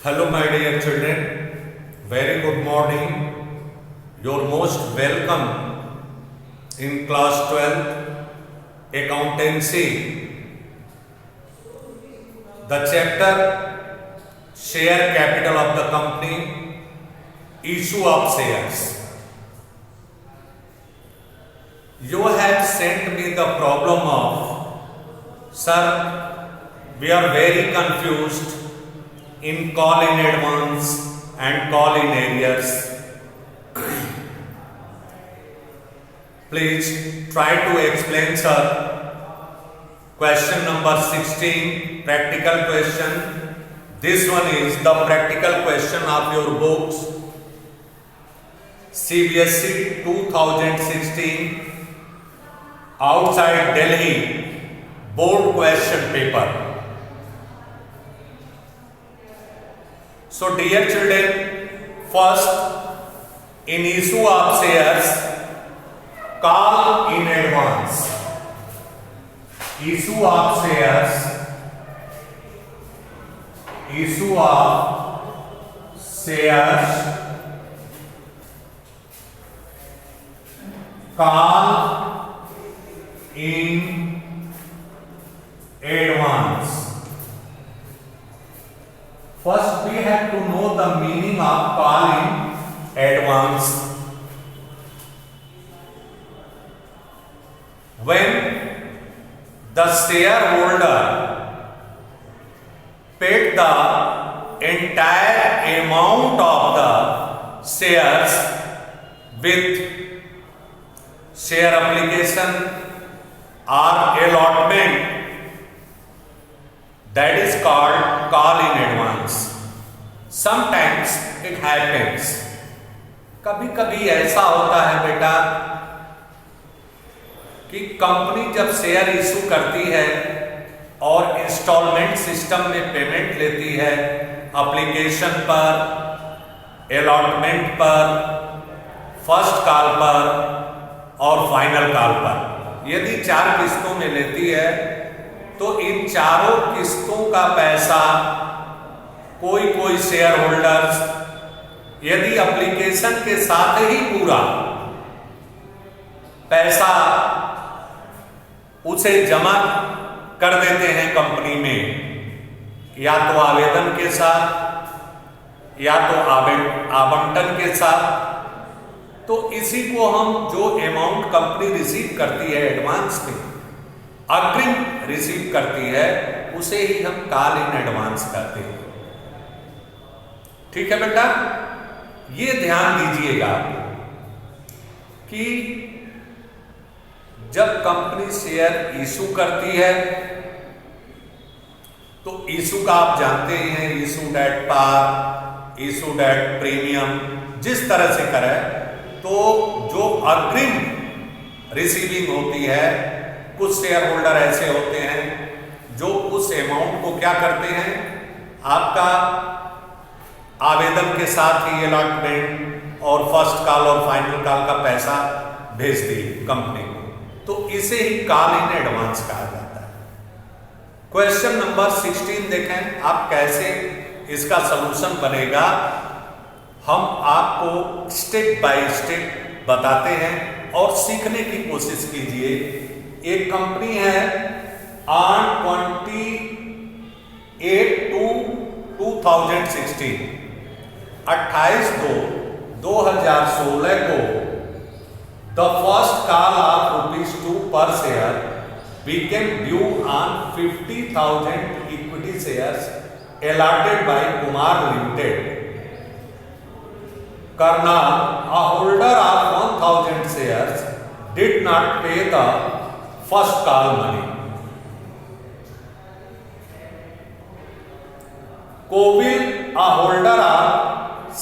Hello, my dear children. Very good morning. You're most welcome in class 12 accountancy. The chapter share capital of the company, issue of shares. You have sent me the problem of, sir, we are very confused in call in advance and call in arrears. Please try to explain, sir. Question number 16, practical question. This one is the practical question of your books. CBSE 2016 outside Delhi board question paper. So dear children, first in issue of shares, call in advance. Issue of shares, call in advance. First, we have to know the meaning of call in advance. When the shareholder paid the entire amount of the shares with share application or allotment, that is called call in advance. Sometimes it happens. कभी कभी ऐसा होता है बेटा कि company जब share issue करती है और इंस्टॉलमेंट सिस्टम में पेमेंट लेती है, एप्लीकेशन पर, अलॉटमेंट पर, फर्स्ट कॉल पर और फाइनल कॉल पर, यदि 4 किस्तों में लेती है तो इन चारों किस्तों का पैसा कोई शेयर होल्डर्स यदि एप्लीकेशन के साथ ही पूरा पैसा उसे जमा कर देते हैं कंपनी में, या तो आवेदन के साथ या तो आवंटन के साथ, तो इसी को हम जो अमाउंट कंपनी रिसीव करती है एडवांस में, अग्रिम रिसीव करती है, उसे ही हम कॉल इन एडवांस कहते हैं। ठीक है बेटा, ये ध्यान दीजिएगा कि जब कंपनी शेयर इशू करती है तो इशू का आप जानते ही हैं, issue at par, issue at premium, जिस तरह से करे तो जो अग्रिम रिसीविंग होती है, कुछ शेयर होल्डर ऐसे होते हैं जो उस अमाउंट को क्या करते हैं, आपका आवेदन के साथ ही अलॉटमेंट और फर्स्ट कॉल और फाइनल कॉल का पैसा भेज दिए कंपनी को, तो इसे ही कॉल इन एडवांस कहा जाता है। क्वेश्चन नंबर 16 देखें, आप कैसे इसका सलूशन बनेगा, हम आपको स्टेप बाय स्टेप बताते हैं और सीखने की कोशिश कीजिए। एक कंपनी है ऑन 28/2/2016, 28/2/2016 को द फर्स्ट कॉल ऑफ ₹2 पर share became due on 50,000 equity shares allotted by Kumar Limited. Karnal, a holder of 1,000 shares, did not pay the first call money. Covil, a holder of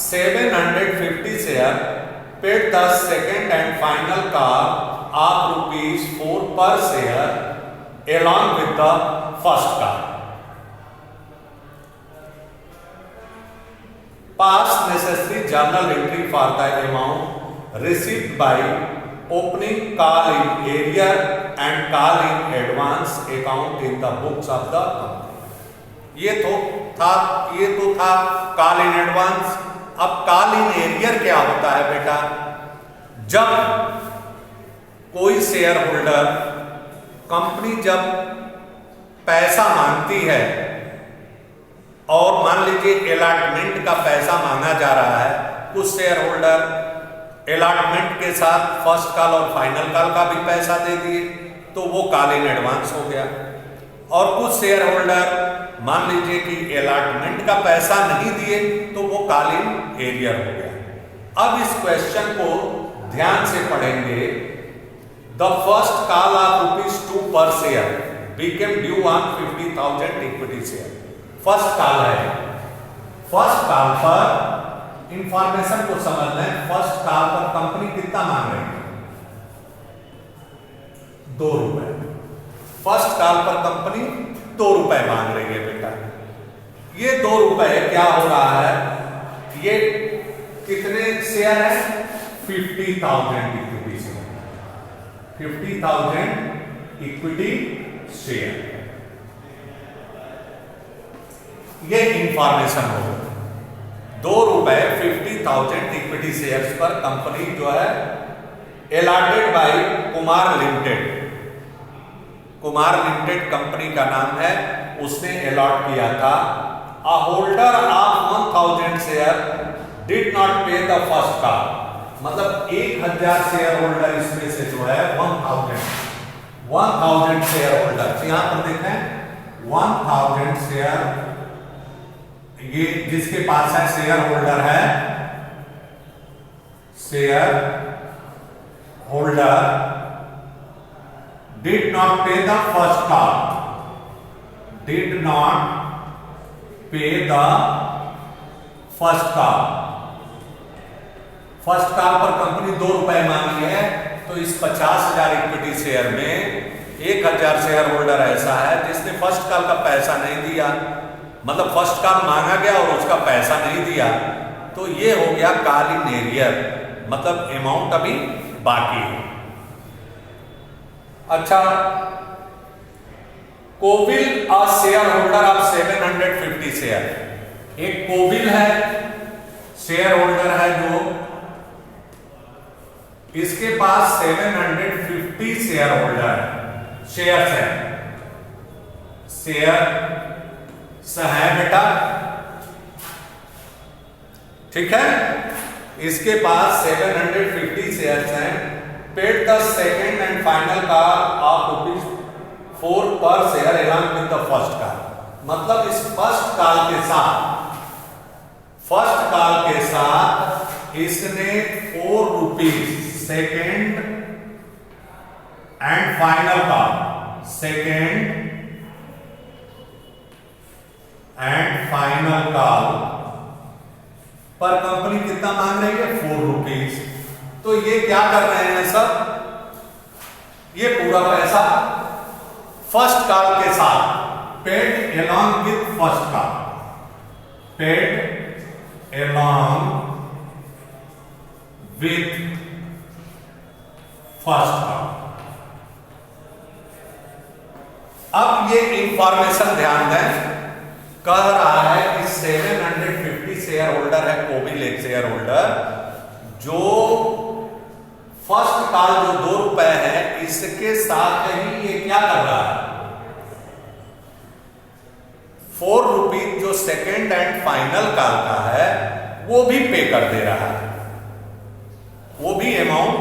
750 shares, paid the second and final call of ₹4 per share along with the first call. Pass necessary journal entry for the amount received by opening call in arrear and call in advance account in the books of the company. ये तो था, ये तो था call in advance. अब call in arrear क्या होता है बेटा? जब कोई शेयर होल्डर, कंपनी जब पैसा मांगती है और मान लीजिए अलॉटमेंट का पैसा मांगा जा रहा है, कुछ शेयर होल्डर अलॉटमेंट के साथ फर्स्ट कॉल और फाइनल कॉल का भी पैसा दे दिए, तो वो कॉल इन एडवांस हो गया। और कुछ शेयर होल्डर मान लीजिए कि अलॉटमेंट का पैसा नहीं दिए, तो वो कॉल इन एरियर हो गया। अब इस क्वेश्चन को ध्यान से पढ़ेंगे। द फर्स्ट कॉल ऑफ ₹2 पर share became due on 50,000 equity share. First call है, फर्स्ट कॉल पर इंफॉर्मेशन को समझना है। फर्स्ट कॉल पर कंपनी कितना मांग रही है? ₹2। फर्स्ट कॉल पर कंपनी ₹2 मांग रही है बेटा। ये ₹2 क्या हो रहा है? ये कितने शेयर है? 50,000 इक्विटी शेयर। 50,000 equity share. ये इंफॉर्मेशन होगा। ₹2 50,000 इक्विटी शेयर्स पर कंपनी जो है allotted by Kumar limited, Kumar limited company का नाम है, उसने अलॉट किया था। A holder of 1000 share did not pay the first call, मतलब 1000 शेयर होल्डर इसमें से जो है 1000 शेयर होल्डर, यहां पर देखें 1000 शेयर, ये जिसके पास है शेयर होल्डर है, share holder did not pay the first call, did not pay the first call. First call पर कंपनी ₹2 मांगी है, तो इस 50,000 इक्विटी शेयर में 1000 शेयर होल्डर ऐसा है जिसने फर्स्ट कॉल का पैसा नहीं दिया, मतलब फर्स्ट कॉल मांगा गया और उसका पैसा नहीं दिया, तो ये हो गया कॉल इन एरियर, मतलब अमाउंट अभी बाकी है। अच्छा, Kovil a share holder of 750 share. एक कोविल है, शेयर होल्डर है जो इसके पास 750 शेयर होल्डर है, शेयर्स है, शेयर है बेटा, ठीक है। इसके पास 750 शेयर्स हैं। Paid the second and final call of ₹4 per share along with the first call, मतलब इस फर्स्ट कॉल के साथ इसने ₹4 second and final call, second and final call पर कंपनी कितना मांग रही है? ₹4। तो ये क्या कर रहे हैं सब? ये पूरा पैसा फर्स्ट कॉल के साथ paid along with first call, paid along with first call. अब ये इंफॉर्मेशन ध्यान दें, कह रहा है कि 750 शेयर होल्डर है, कोविल एक शेयर होल्डर, जो फर्स्ट कॉल जो ₹2 है, इसके साथ ही ये क्या कर रहा है? ₹4 जो सेकेंड एंड फाइनल कॉल का है वो भी पे कर दे रहा है, वो भी अमाउंट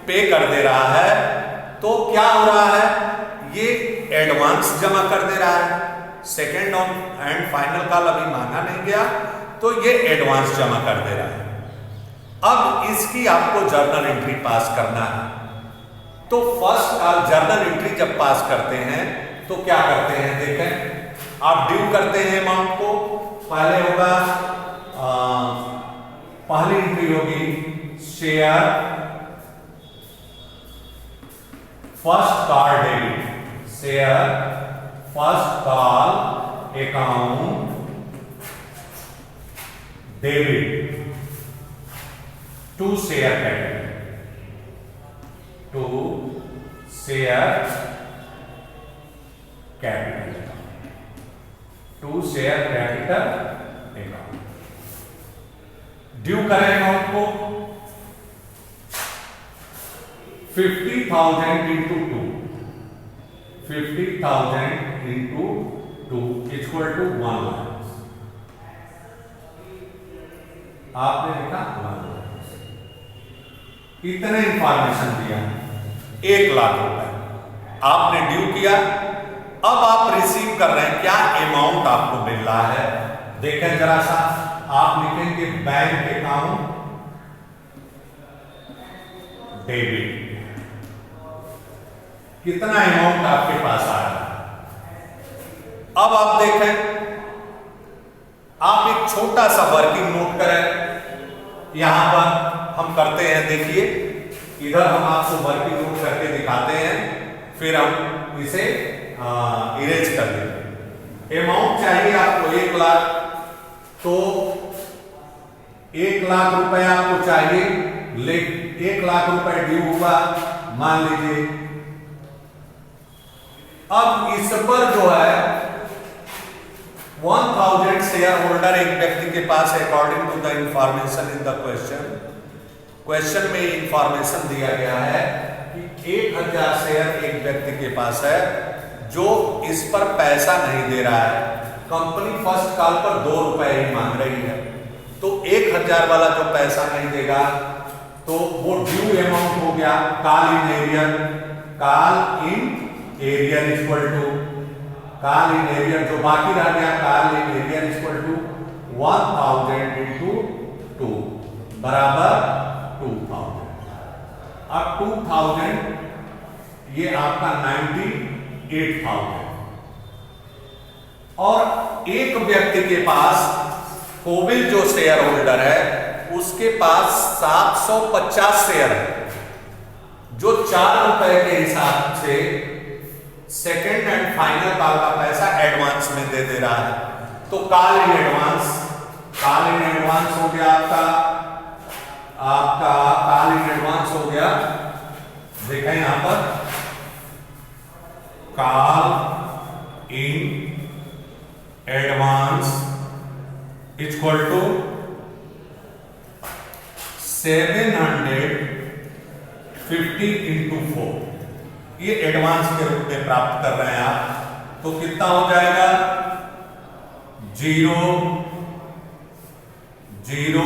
पे कर दे रहा है। तो क्या हो रहा है? ये एडवांस जमा कर दे रहा है। सेकेंड एंड फाइनल कॉल अभी मांगा नहीं गया, तो ये एडवांस जमा कर दे रहा है। अब इसकी आपको जर्नल एंट्री पास करना है। तो फर्स्ट कॉल जर्नल एंट्री जब पास करते हैं तो क्या करते हैं? देखें, आप ड्यू करते हैं अमाउंट को। पहले होगा, पहली एंट्री होगी share first call debit, share first call account debit to share capital, to share capital, to to share capital account. Due करें अमाउंट को 50,000 into 2, 50,000 into 2 equal to 1 lakh. आपने लिखा 1 लाख। इतने इंफॉर्मेशन दिया, 1 लाख रुपए आपने ड्यू किया। अब आप रिसीव कर रहे हैं, क्या अमाउंट आपको मिल रहा है? देखें जरा सा, आप लिखेंगे बैंक अकाउंट डेबिट, कितना अमाउंट आपके पास आया। अब आप देखें, आप एक छोटा सा वर्किंग नोट करें। यहां पर हम करते हैं, देखिए इधर हम आपको वर्किंग नोट करके दिखाते हैं, फिर हम इसे इरेज कर देंगे। अमाउंट चाहिए आपको 1 लाख, तो 1 लाख रुपए आपको चाहिए, लेकिन 1 लाख रुपए ड्यू हुआ मान लीजिए। अब इस पर जो है 1000 शेयर होल्डर एक व्यक्ति के पास है, according to the information in the question में इंफॉर्मेशन दिया गया है कि 1000 शेयर एक व्यक्ति के पास है जो इस पर पैसा नहीं दे रहा है। कंपनी फर्स्ट कॉल पर 2 रुपए ही मांग रही है, तो 1000 वाला जो पैसा नहीं देगा तो वो ड्यू अमाउंट हो गया। Call in arrear equal to call in arrear, जो बाकी रह गया call in arrear equal to 1000 into 2 बराबर 2000। अब 2000 ये आपका 98,000, और एक व्यक्ति के पास कोविल जो शेयर होल्डर है उसके पास 750 शेयर है, जो 4 रुपए के हिसाब से सेकेंड एंड फाइनल कॉल का पैसा एडवांस में दे रहा है। तो कॉल इन एडवांस हो गया आपका कॉल इन एडवांस हो गया। देखें यहां पर call in advance equal to 750 into 4, ये एडवांस के रूप में प्राप्त कर रहे हैं आप। तो कितना हो जाएगा 0 0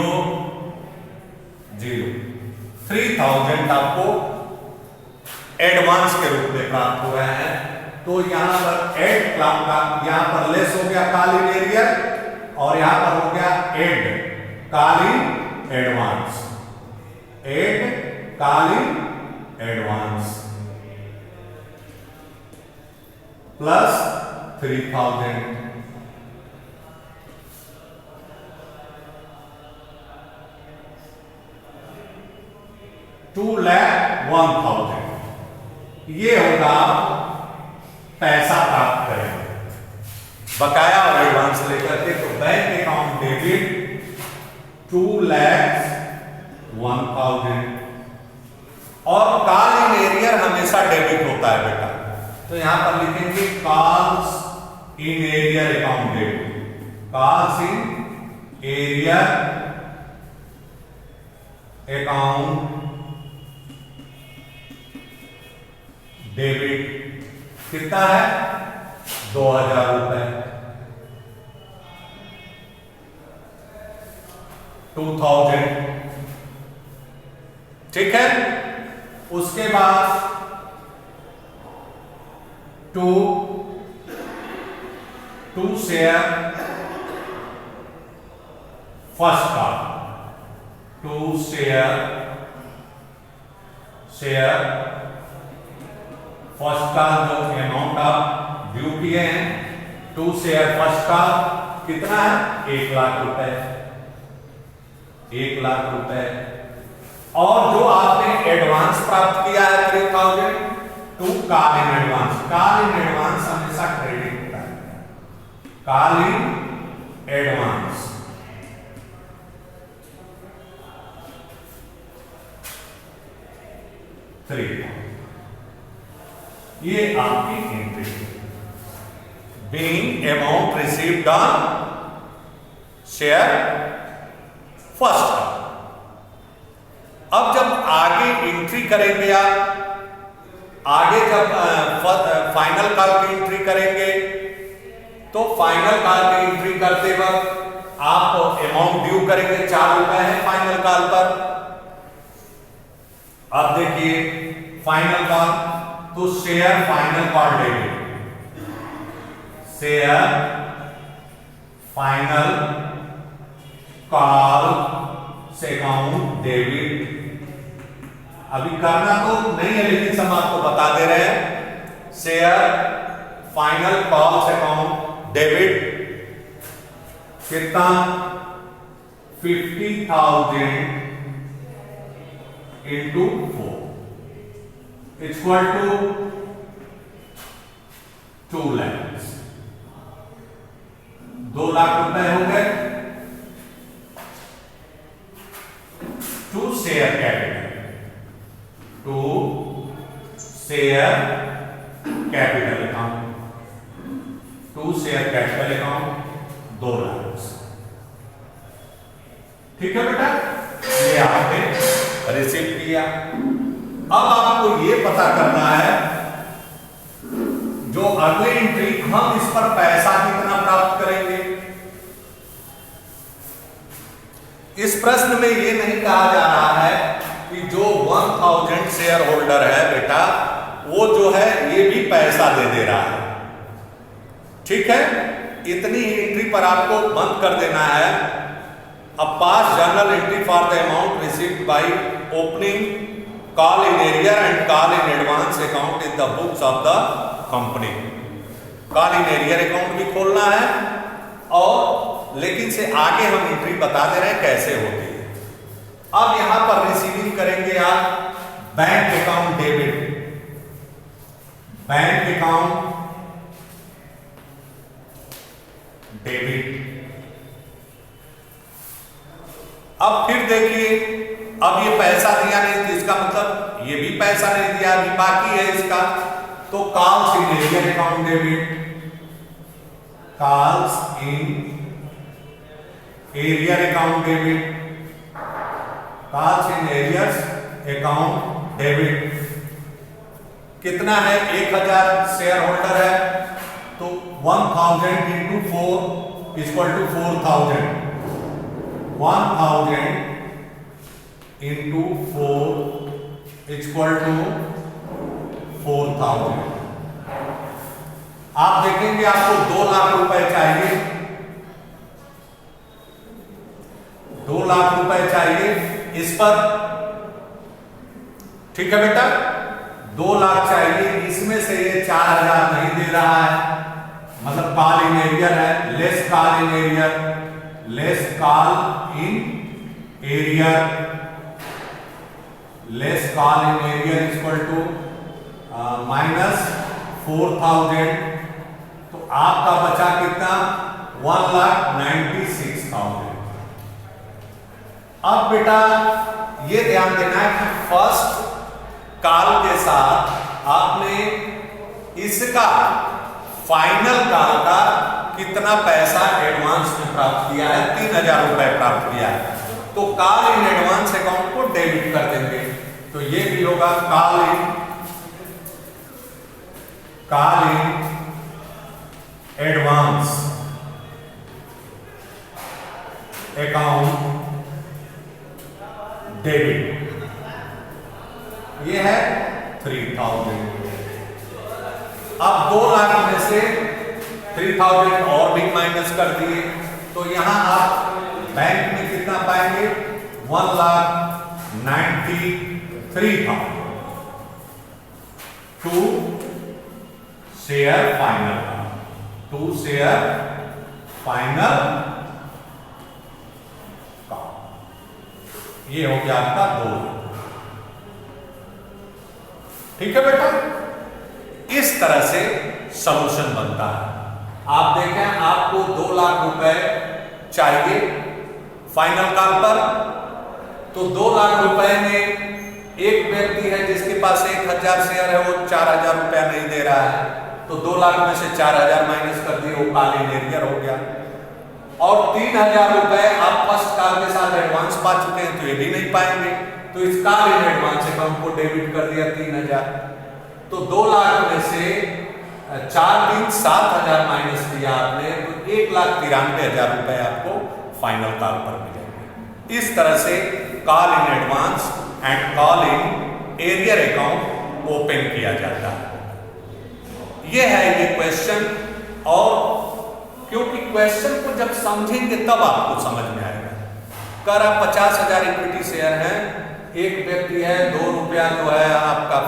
0 3000 आपको एडवांस के रूप में प्राप्त हो रहे हैं। तो यहां पर एड का यहां पर लेस हो गया कॉल इन एरियर, और यहां पर हो गया add call in advance, add call in advance plus 3000 2,01,000, ये होगा पैसा प्राप्त करेंगे बकाया और एडवांस लेकर के। तो बैंक अकाउंट डेबिट 2,01,000, और कॉल इन एरियर हमेशा डेबिट होता है बेटा, तो यहां पर लिखेंगे calls in arrear account debit, calls in arrear account debit. कितना है 2000 रुपए, 2000, ठीक है। उसके बाद टू शेयर फर्स्ट का, 2 शेयर फर्स्ट का जो अमाउंट आप ड्यू किए हैं, 2 शेयर फर्स्ट का कितना है 1 लाख रुपए, 1 लाख रुपए। और जो आपने एडवांस प्राप्त किया है 3000 to call in advance, call in advance हमेशा क्रेडिट होता है, कॉल इन एडवांस ये आपकी entry being amount received on share first come। अब जब आगे एंट्री करेंगे आप, आगे जब फाइनल कॉल की एंट्री करेंगे तो फाइनल कॉल की एंट्री करते वक्त आप अमाउंट ड्यू करेंगे, 4 रुपए है फाइनल कॉल पर। अब देखिए फाइनल कॉल, तो share final call debit, share final call से अकाउंट डेबिट। अभी करना तो नहीं है लेकिन सब आपको बता दे रहे हैं। शेयर फाइनल कॉल से अकाउंट डेबिट कितना, 50,000 into 4 equal to 2 lakh. 2 lakh रुपए हो गए to share capital, to share capital account, to share capital account 2 lakh. ठीक है बेटा, ये आपने रिसीव किया। अब आपको ये पता करना है जो अगली एंट्री हम इस पर पैसा कितना प्राप्त करेंगे। इस प्रश्न में ये नहीं कहा जा रहा है कि जो 1000 शेयर होल्डर है बेटा वो जो है ये भी पैसा दे रहा है। ठीक है, इतनी ही एंट्री पर आपको बंद कर देना है। अब पास journal entry for the amount received by opening call in arrear and call in advance account in the books of the company. Call in arrear account भी खोलना है और लेकिन से आगे हम एंट्री बता दे रहे हैं कैसे होती है। अब यहां पर रिसीविंग करेंगे आप bank account debit, bank account debit. अब फिर देखिए, अब ये पैसा दिया नहीं तो इसका मतलब ये भी पैसा नहीं दिया, अभी बाकी है इसका। तो calls in arrear account debit, calls in arrear account debit, calls in arrears account debit. कितना है, 1000 शेयर होल्डर है तो 1000 into 4 equal to 4000। 1000 into 4 equal to 4000। आप देखेंगे आपको 2 लाख रुपए चाहिए, 2 लाख रुपए चाहिए इस पर। ठीक है बेटा, 2 लाख चाहिए, इसमें से ये 4000 नहीं दे रहा है, मतलब कॉल इन एरियर है, less call in arrear, less call in arrear, less call in arrear equal to minus 4000। तो आपका बचा कितना, 1,96,000। अब बेटा ये ध्यान देना है कि फर्स्ट कॉल के साथ आपने इसका फाइनल कॉल का कितना पैसा एडवांस में प्राप्त किया है, 3000 रुपए प्राप्त किया है। तो कॉल इन एडवांस अकाउंट को डेबिट कर देंगे। तो ये भी होगा call in advance account debit. ये है 3000। अब 2 लाख में से 3000 और भी माइनस कर दिए तो यहां आप बैंक में कितना पाएंगे, 1,93,000 to share final, to share final का। ये हो गया आपका 2 लाख। ठीक है बेटा, इस तरह से सॉल्यूशन बनता है। आप देखें आपको 2 लाख रुपए चाहिए फाइनल कॉल पर, तो 2 लाख रुपए में एक व्यक्ति है जिसके पास 1000 शेयर है, वो 4000 रुपया नहीं दे रहा है। तो 2 लाख में से 4,000 माइनस कर दिए, वो कॉल इन एरियर हो गया। और 3,000 रुपए आप फर्स्ट कॉल के साथ एडवांस पा चुके हैं, तो ये भी नहीं पाएंगे, तो इस कॉल इन एडवांस अकाउंट को डेबिट कर दिया 3,000। तो 2 लाख में से 7,000 माइनस किया आपने, तो 1,93,000 रुपए आपको फाइनल कॉल पर मिलेंगे। इस तरह से call in advance and call in arrear account open किया जाता है। ये है ये क्वेश्चन, और क्योंकि क्वेश्चन को जब समझेंगे तब आपको समझ में आएगा। कर आप 50,000 इक्विटी शेयर हैं, एक व्यक्ति है 2 रुपया जो है आपका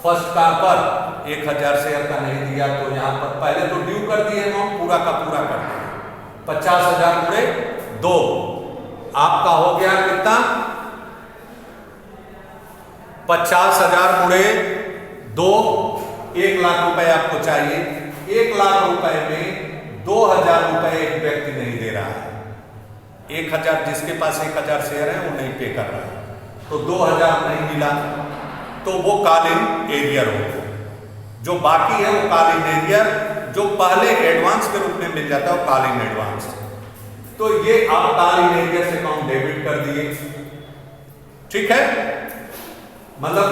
फर्स्ट कॉल पर 1,000 शेयर का नहीं दिया, तो यहाँ पर पहले तो ड्यू कर दिए अमाउंट पूरा का पूरा कर दिया, 50,000 गुणे 2 आपका हो गया कितना, 50,000 गुणे 2, 1 लाख रुपए आपको चाहिए। 1 लाख रुपए में 2,000 रुपए एक व्यक्ति नहीं दे रहा है, 1,000 जिसके पास 1,000 शेयर है वो नहीं पे कर रहा है, तो 2,000 नहीं मिला, तो वो कॉल इन एरियर हो गया। जो बाकी है वो कॉल इन एरियर, जो पहले एडवांस के रूप में मिल जाता है वो कॉल इन एडवांस। तो ये आप कॉल इन एरियर से अकाउंट डेबिट कर दिए, ठीक है। मतलब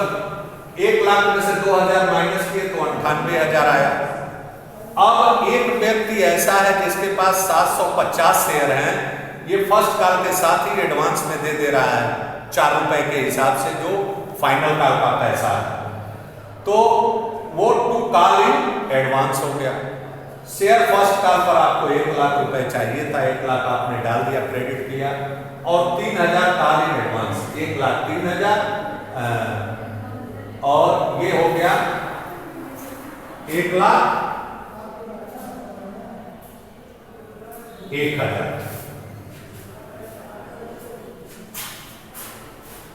1 लाख में से 2,000 माइनस किए तो 98,000 आया। अब एक व्यक्ति ऐसा है जिसके पास 750 शेयर हैं, ये फर्स्ट कॉल के साथ ही एडवांस में दे रहा है 4 रुपए के हिसाब से, जो फाइनल कॉल का पैसा है, तो वो टू कॉल इन एडवांस हो गया। शेयर फर्स्ट कॉल पर आपको 1 लाख रुपए चाहिए था, 1 लाख आपने डाल दिया, क्रेडिट किया, और 3,000 कॉल इन एडवांस, 1,03,000 और ये हो गया 1,01,000।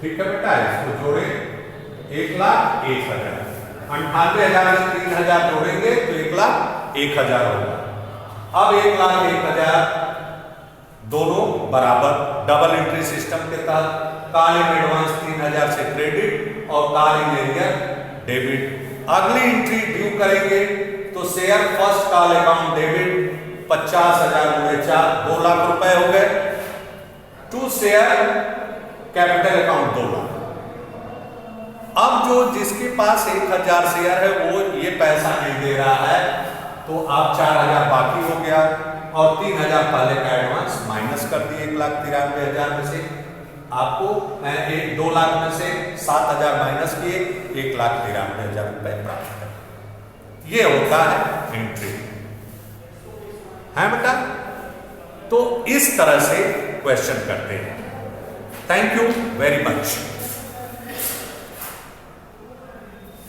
ठीक है बेटा, इसको जोड़े 1,01,000, 98,000 में 3,000 जोड़ेंगे तो 1,01,000 होगा। अब 1,01,000 दोनों बराबर, डबल एंट्री सिस्टम के तहत कॉल इन एडवांस 3,000 से क्रेडिट और कॉल इन एरियर डेबिट। अगली एंट्री ड्यू करेंगे तो share first call account debit 50,000 गुणे 4, 2 लाख रुपए हो गए। To share capital account 2 lakh. अब जो जिसके पास 1,000 शेयर है वो ये पैसा नहीं दे रहा है, तो आप 4,000 बाकी हो गया, और 3,000 पहले का एडवांस माइनस कर दिए 1,93,000 में से। आपको 2 लाख में से 7,000 माइनस किए, 1,93,000 रुपए प्राप्त कर। ये होता है एंट्री, है बेटा। तो इस तरह से क्वेश्चन करते हैं। Thank you very much.